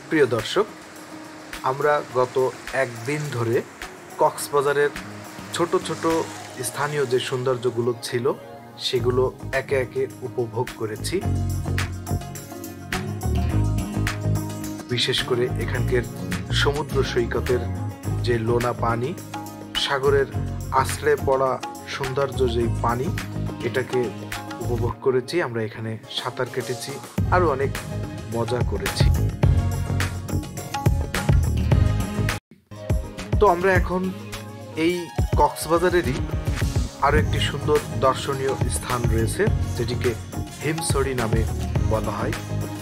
প্রিয় দর্শক, আমরা গত একদিন ধরে কক্সবাজারের ছোট ছোট স্থানীয় যে সৌন্দর্যগুলো ছিল সেগুলো একে একে উপভোগ করেছি। বিশেষ করে এখানকার সমুদ্র সৈকতের যে লোনা পানি, সাগরের আশ্রয়ে পড়া সৌন্দর্য যেই পানি, এটাকে উপভোগ করেছি। আমরা এখানে সাঁতার কেটেছি, আরো অনেক মজা করেছি। তো আমরা এখন এই কক্সবাজারেরই আরো একটি সুন্দর দর্শনীয় স্থান রয়েছে, যেটিকে হিমছড়ি নামে বলা হয়,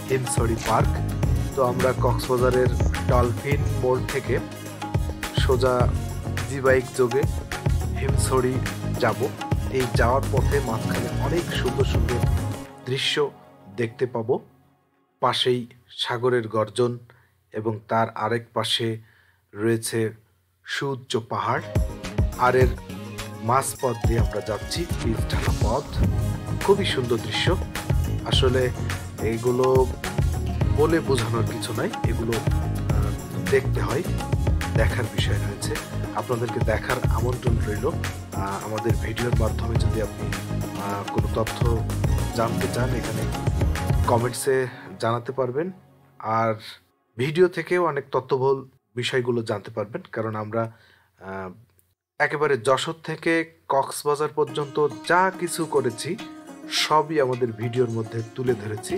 হিমছড়ি পার্ক। তো আমরা কক্সবাজারের ডলফিন মোড় থেকে সোজা জি বাইক যোগে হিমছড়ি যাব। এই যাওয়ার পথে মাঝখানে অনেক সুন্দর সুন্দর দৃশ্য দেখতে পাবো। পাশেই সাগরের গর্জন এবং তার আরেক পাশে রয়েছে সুউচ্চ পাহাড়, আর এর মাঝপথ দিয়ে আমরা যাচ্ছি, পিচ ঢালা পথ। খুবই সুন্দর দৃশ্য। আসলে এগুলো বলে বোঝানোর কিছু নাই, এগুলো দেখতে হয়, দেখার বিষয় রয়েছে। আপনাদেরকে দেখার আমন্ত্রণ রইল। আমাদের ভিডিওর মাধ্যমে যদি আপনি কোনো তথ্য জানতে চান, এখানে কমেন্টসে জানাতে পারবেন। আর ভিডিও থেকেও অনেক তথ্যবহুল বিষয়গুলো জানতে পারবেন, কারণ আমরা একেবারে যশোর থেকে কক্সবাজার পর্যন্ত যা কিছু করেছি সবই আমাদের ভিডিওর মধ্যে তুলে ধরেছি।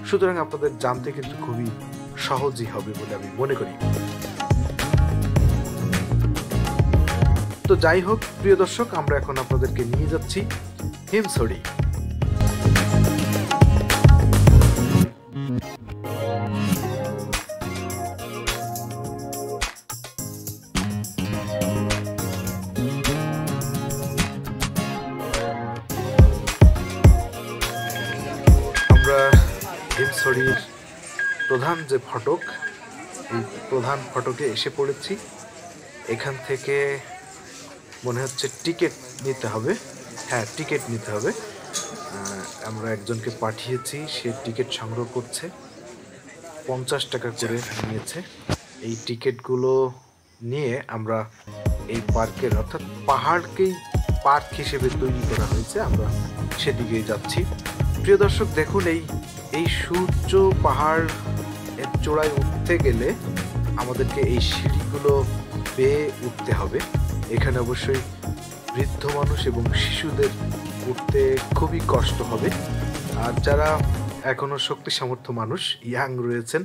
সুতরাং আপনাদের জানতে কিন্তু খুবই সহজই হবে বলে আমি মনে করি। তো যাই হোক প্রিয় দর্শক, আমরা এখন আপনাদেরকে নিয়ে যাচ্ছি হিমছড়ি। আমরা হিমছড়ির প্রধান যে ফটক, এই প্রধান ফটকে এসে পড়েছি। এখান থেকে মনে হচ্ছে টিকিট নিতে হবে। হ্যাঁ, টিকিট নিতে হবে। আমরা একজনকে পাঠিয়েছি, সে টিকিট সংগ্রহ করছে। 50 টাকা করে নিয়েছে। এই টিকিটগুলো নিয়ে আমরা এই পার্কের, অর্থাৎ পাহাড়কেই পার্ক হিসেবে তৈরি করা হয়েছে, আমরা সেদিকেই যাচ্ছি। প্রিয় দর্শক দেখুন, এই সুউচ্চ পাহাড় এর চূড়ায় উঠতে গেলে আমাদেরকে এই সিঁড়িগুলো বেয়ে উঠতে হবে। এখানে অবশ্যই বৃদ্ধ মানুষ এবং শিশুদের উঠতে খুবই কষ্ট হবে। আর যারা এখনো শক্তি সামর্থ্য মানুষ, ইয়াং রয়েছেন,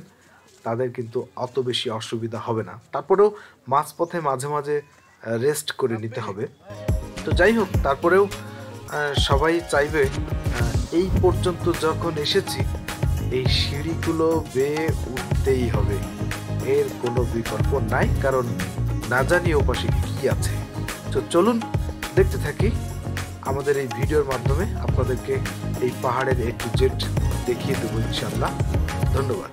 তাদের কিন্তু অত বেশি অসুবিধা হবে না। তারপরেও মাঝপথে মাঝে মাঝে রেস্ট করে নিতে হবে। তো যাই হোক, তারপরেও সবাই চাইবে এই পর্যন্ত যখন এসেছি এই সিঁড়িগুলো বেয়ে উঠতেই হবে, এর কোনো বিকল্প নাই, কারণ না জানি ওপাশে কি আছে। তো চলুন দেখতে থাকি। আমাদের এই ভিডিওর মাধ্যমে আপনাদেরকে এই পাহাড়ের A to Z দেখিয়ে দেবো ইনশাআল্লাহ। ধন্যবাদ।